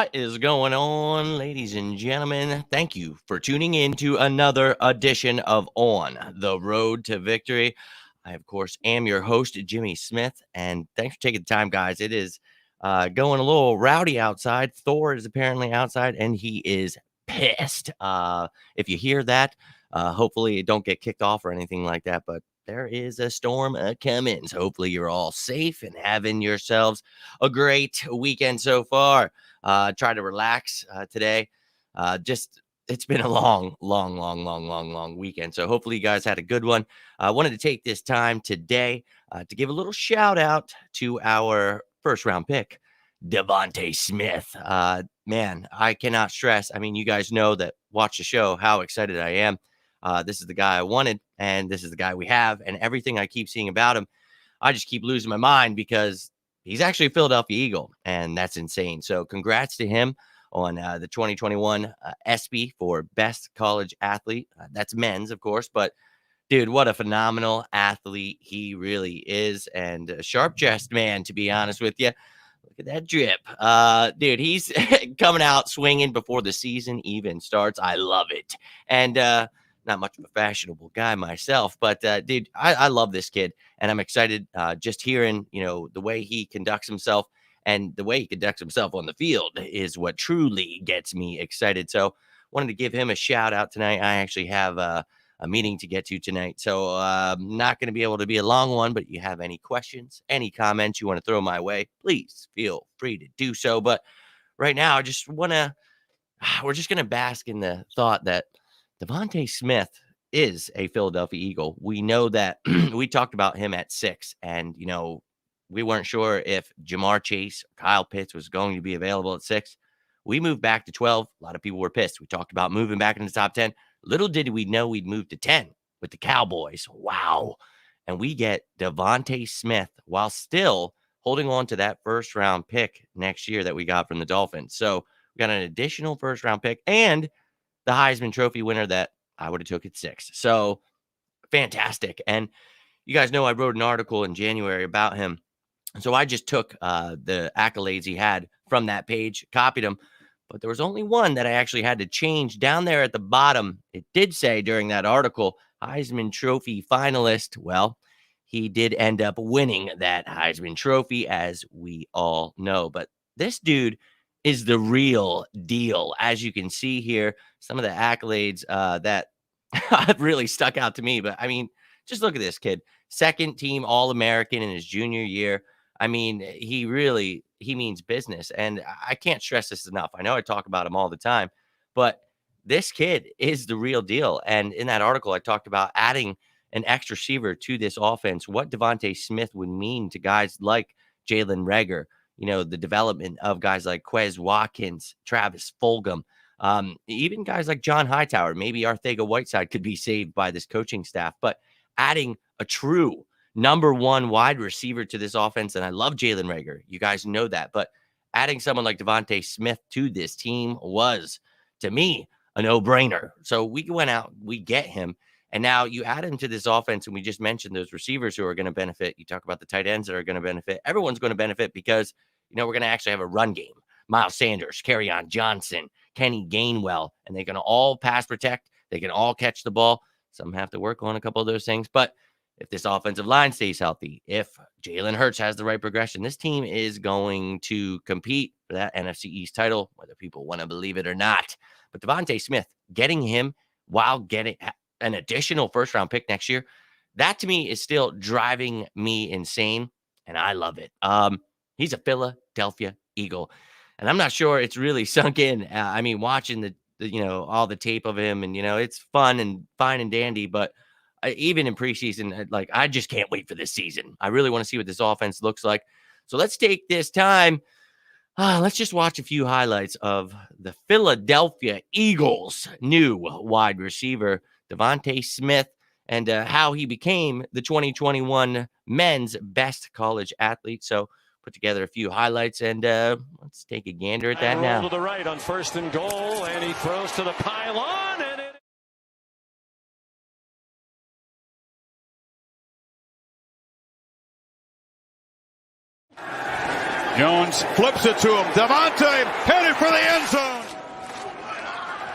What is going on, ladies and gentlemen? Thank you for tuning in to another edition of On the Road to Victory. I, of course, am your host, Jimmy Smith, and thanks for taking the time, guys. It is going a little rowdy outside. Thor is apparently outside, and he is pissed. If you hear that, hopefully don't get kicked off or anything like that, but there is a storm coming. So hopefully you're all safe and having yourselves a great weekend so far. Try to relax today. It's been a long weekend. So hopefully you guys had a good one. I wanted to take this time today to give a little shout out to our first round pick, DeVonta Smith. Man, I cannot stress. I mean, you guys know that watch the show, how excited I am. This is the guy I wanted, and this is the guy we have. And everything I keep seeing about him, I just keep losing my mind because he's actually a Philadelphia Eagle, and that's insane. So congrats to him on the 2021 ESPY for Best College Athlete. That's men's, of course, but dude, what a phenomenal athlete he really is, and a sharp-chested man, to be honest with you. Look at that drip. Dude, he's coming out swinging before the season even starts. I love it. And not much of a fashionable guy myself, but dude, I love this kid, and I'm excited just hearing, the way he conducts himself, and the way he conducts himself on the field is what truly gets me excited. So wanted to give him a shout out tonight. I actually have a meeting to get to tonight, so I'm not going to be able to be a long one, but you have any questions, any comments you want to throw my way, please feel free to do so. But right now, I just want to, we're just going to bask in the thought that DeVonta Smith is a Philadelphia Eagle. We know that we talked about him at 6, and, we weren't sure if Jamar Chase or Kyle Pitts was going to be available at 6. We moved back to 12. A lot of people were pissed. We talked about moving back into the top 10. Little did we know we'd move to 10 with the Cowboys. Wow. And we get DeVonta Smith while still holding on to that first round pick next year that we got from the Dolphins. So we got an additional first round pick and the Heisman Trophy winner that I would have took at 6. So fantastic. And you guys know I wrote an article in January about him. So I just took the accolades he had from that page, copied them, but there was only one that I actually had to change down there at the bottom. It did say during that article, Heisman Trophy finalist. Well, he did end up winning that Heisman Trophy, as we all know. But this dude is the real deal. As you can see here, some of the accolades that really stuck out to me. But I mean, just look at this kid. Second team All-American in his junior year. I mean, he means business. And I can't stress this enough. I know I talk about him all the time, but this kid is the real deal. And in that article, I talked about adding an extra receiver to this offense, what DeVonta Smith would mean to guys like Jalen Reagor, the development of guys like Quez Watkins, Travis Fulgham, even guys like John Hightower. Maybe Arcega-Whiteside could be saved by this coaching staff, but adding a true number one wide receiver to this offense. And I love Jalen Reagor. You guys know that. But adding someone like DeVonta Smith to this team was, to me, a no-brainer. So we went out, we get him. And now you add him to this offense, and we just mentioned those receivers who are going to benefit. You talk about the tight ends that are going to benefit. Everyone's going to benefit because, we're going to actually have a run game. Miles Sanders, Kerryon Johnson, Kenny Gainwell, and they can all pass protect. They can all catch the ball. Some have to work on a couple of those things. But if this offensive line stays healthy, if Jalen Hurts has the right progression, this team is going to compete for that NFC East title, whether people want to believe it or not. But DeVonta Smith, getting him while getting an additional first-round pick next year, that to me is still driving me insane, and I love it. He's a Philadelphia Eagle, and I'm not sure it's really sunk in. I mean, watching the all the tape of him, and it's fun and fine and dandy, but even in preseason, I just can't wait for this season. I really want to see what this offense looks like. So let's take this time. Let's just watch a few highlights of the Philadelphia Eagles' new wide receiver, DeVonta Smith, and how he became the 2021 men's best college athlete. So put together a few highlights, and let's take a gander at that now. To the right on 1st and goal, and he throws to the pylon, and Jones flips it to him. DeVonta headed for the end zone.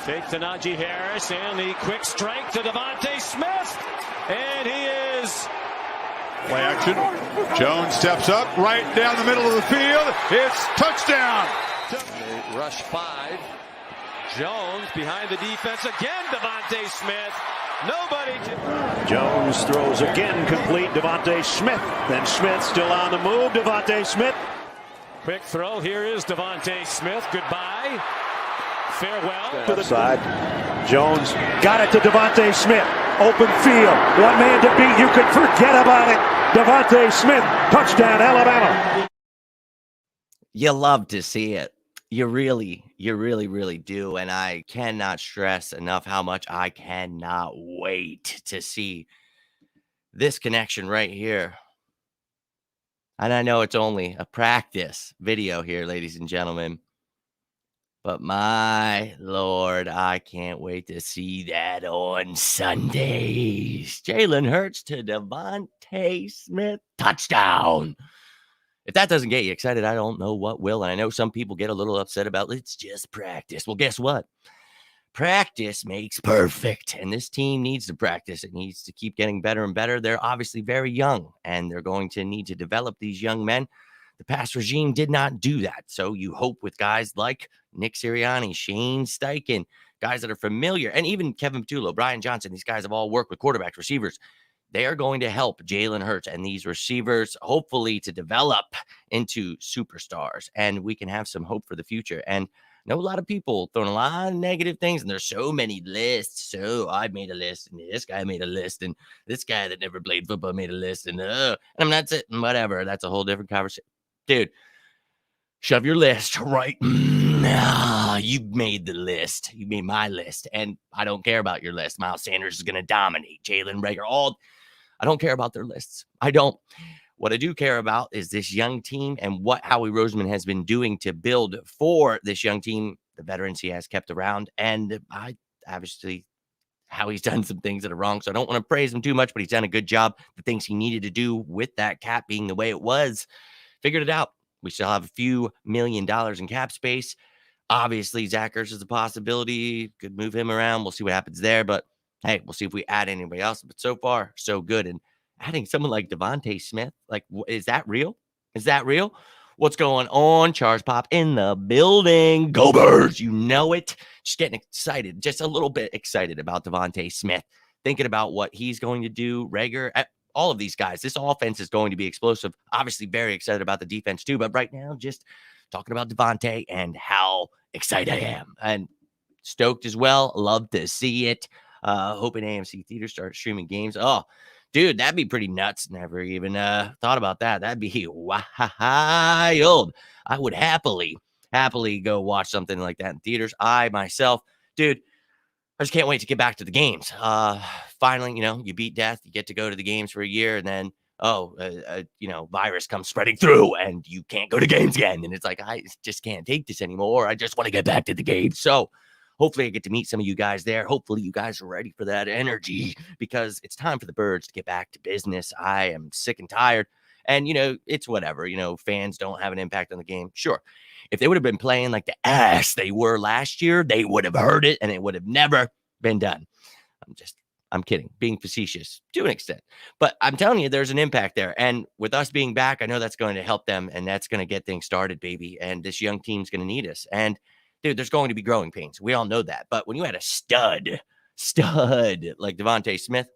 Fake to Najee Harris, and the quick strike to DeVonta Smith. And he is. Play action. Jones steps up right down the middle of the field. It's touchdown. They rush 5. Jones behind the defense again. DeVonta Smith. Nobody can. Jones throws again complete. DeVonta Smith. Then Smith still on the move. DeVonta Smith. Quick throw. Here is DeVonta Smith. Goodbye. Farewell. To the side. Jones got it to DeVonta Smith. Open field. One man to beat. You can forget about it. DeVonta Smith. Touchdown, Alabama. You love to see it. You really do. And I cannot stress enough how much I cannot wait to see this connection right here. And I know it's only a practice video here, ladies and gentlemen. But my Lord, I can't wait to see that on Sundays. Jalen Hurts to DeVonta Smith. Touchdown. If that doesn't get you excited, I don't know what will. And I know some people get a little upset about, it's just practice. Well, guess what? Practice makes perfect. And this team needs to practice. It needs to keep getting better and better. They're obviously very young, and they're going to need to develop these young men. The past regime did not do that. So you hope with guys like Nick Sirianni, Shane Steichen, guys that are familiar, and even Kevin Patullo, Brian Johnson, these guys have all worked with quarterbacks, receivers. They are going to help Jalen Hurts and these receivers, hopefully, to develop into superstars. And we can have some hope for the future. And I know a lot of people throwing a lot of negative things, and there's so many lists. So I made a list, and this guy made a list, and this guy that never played football made a list, and I'm not sitting, whatever. That's a whole different conversation. Dude, shove your list right. You made the list. You made my list, and I don't care about your list. Miles Sanders is going to dominate. Jalen Reagor, I don't care about their lists. I don't. What I do care about is this young team and what Howie Roseman has been doing to build for this young team, the veterans he has kept around. And I obviously, Howie's done some things that are wrong, so I don't want to praise him too much, but he's done a good job. The things he needed to do with that cap being the way it was, figured it out. We still have a few $1 million in cap space. Obviously, Zach Ertz is a possibility. Could move him around. We'll see what happens there. But hey, we'll see if we add anybody else. But so far, so good. And adding someone like DeVonta Smith, like, is that real? Is that real? What's going on? Charge Pop in the building. Go Birds. You know it. Just getting excited. Just a little bit excited about DeVonta Smith. Thinking about what he's going to do. Reagor, all of these guys. This offense is going to be explosive. Obviously, very excited about the defense too. But right now, just talking about DeVonta and how excited I am. And stoked as well. Love to see it. Hoping AMC Theater starts streaming games. Oh, dude, that'd be pretty nuts. Never even thought about that. That'd be wild. I would happily go watch something like that in theaters. I myself, dude, I just can't wait to get back to the games. Finally, you beat death. You get to go to the games for a year, and then virus comes spreading through, and you can't go to games again. And it's like, I just can't take this anymore. I just want to get back to the games. So hopefully I get to meet some of you guys there. Hopefully you guys are ready for that energy, because it's time for the Birds to get back to business. I am sick and tired. And, it's whatever. Fans don't have an impact on the game. Sure. If they would have been playing like the ass they were last year, they would have heard it, and it would have never been done. I'm kidding, being facetious to an extent. But I'm telling you, there's an impact there. And with us being back, I know that's going to help them, and that's going to get things started, baby. And this young team's going to need us. And dude, there's going to be growing pains. We all know that. But when you had a stud like DeVonta Smith,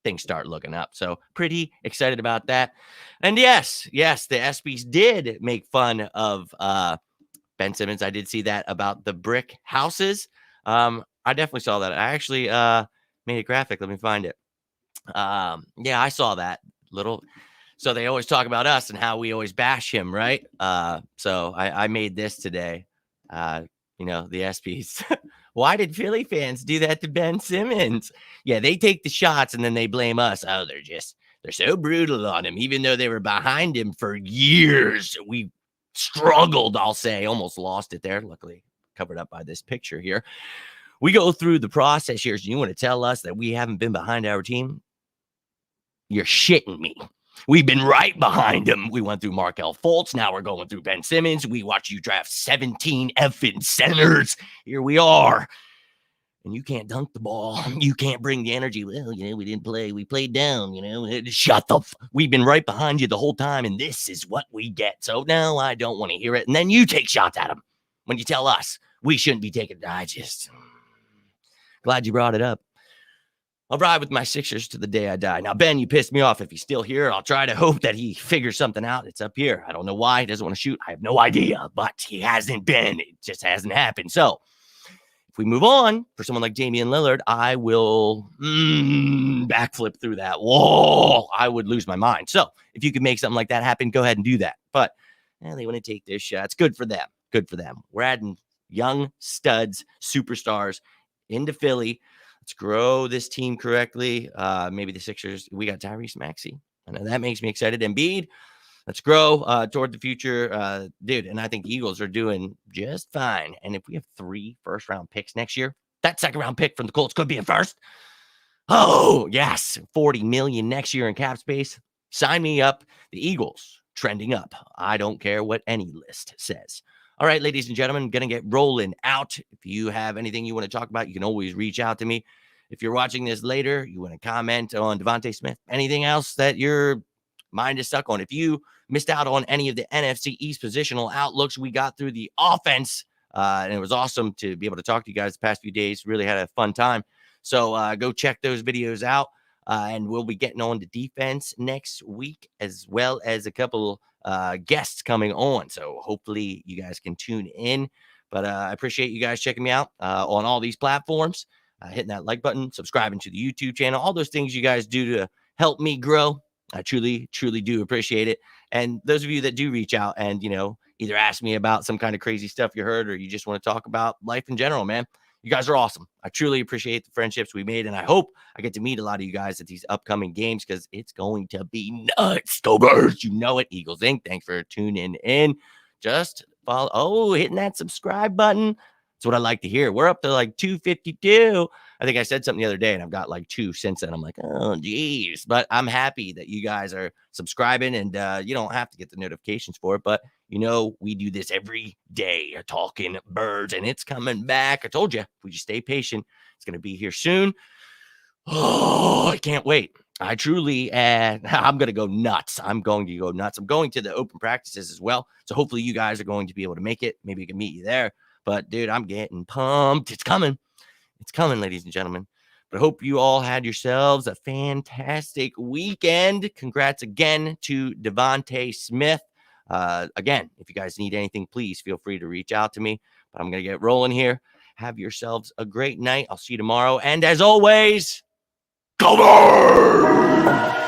things start looking up. So pretty excited about that. And yes, the ESPYs did make fun of Ben Simmons. I did see that about the brick houses. I definitely saw that. I actually made a graphic. Let me find it. Yeah, I saw that little. So they always talk about us and how we always bash him, right? So I made this today. The ESPYs. Why did Philly fans do that to Ben Simmons? Yeah, they take the shots and then they blame us. Oh, they're so brutal on him, even though they were behind him for years. We struggled, I'll say, almost lost it there. Luckily, covered up by this picture here. We go through the process here. So you want to tell us that we haven't been behind our team? You're shitting me. We've been right behind him. We went through Markelle Fultz. Now we're going through Ben Simmons. We watched you draft 17 effing centers. Here we are. And you can't dunk the ball. You can't bring the energy. Well, we didn't play. We played down, Shut the We've been right behind you the whole time, and this is what we get. So now I don't want to hear it. And then you take shots at him when you tell us we shouldn't be taking. I just glad you brought it up. I'll ride with my Sixers to the day I die. Now, Ben, you pissed me off. If he's still here, I'll try to hope that he figures something out. It's up here. I don't know why he doesn't want to shoot. I have no idea, but he hasn't been. It just hasn't happened. So if we move on for someone like Damian Lillard, I will backflip through that wall. I would lose my mind. So if you could make something like that happen, go ahead and do that. But they want to take their shots. Good for them. Good for them. We're adding young studs, superstars into Philly. Let's grow this team correctly. Maybe the Sixers, we got Tyrese Maxey. I know that makes me excited. Embiid, let's grow toward the future. Dude, and I think the Eagles are doing just fine. And if we have 3 first-round picks next year, that second-round pick from the Colts could be a first. Oh, yes. $40 million next year in cap space. Sign me up. The Eagles trending up. I don't care what any list says. All right, ladies and gentlemen, going to get rolling out. If you have anything you want to talk about, you can always reach out to me. If you're watching this later, you want to comment on DeVonta Smith, anything else that your mind is stuck on. If you missed out on any of the NFC East positional outlooks we got through the offense, and it was awesome to be able to talk to you guys the past few days. Really had a fun time. So go check those videos out. And we'll be getting on to defense next week, as well as a couple guests coming on. So hopefully you guys can tune in. But I appreciate you guys checking me out on all these platforms, hitting that like button, subscribing to the YouTube channel, all those things you guys do to help me grow. I truly, truly do appreciate it. And those of you that do reach out and, either ask me about some kind of crazy stuff you heard, or you just want to talk about life in general, man, you guys are awesome. I truly appreciate the friendships we made, and I hope I get to meet a lot of you guys at these upcoming games because it's going to be nuts. Go Birds. You know it. Eagles Inc. Thanks for tuning in. Just follow. Oh, hitting that subscribe button. That's what I like to hear. We're up to like 252. I think I said something the other day, and I've got like 2 since then. I'm like, oh, geez. But I'm happy that you guys are subscribing, and you don't have to get the notifications for it. But, we do this every day, talking birds, and it's coming back. I told you, if we just stay patient, it's going to be here soon. Oh, I can't wait. I truly, I'm going to go nuts. I'm going to go nuts. I'm going to the open practices as well. So hopefully you guys are going to be able to make it. Maybe we can meet you there. But, dude, I'm getting pumped. It's coming. It's coming, ladies and gentlemen. But I hope you all had yourselves a fantastic weekend. Congrats again to DeVonta Smith. Again, if you guys need anything, please feel free to reach out to me. But I'm going to get rolling here. Have yourselves a great night. I'll see you tomorrow. And as always, go Birds!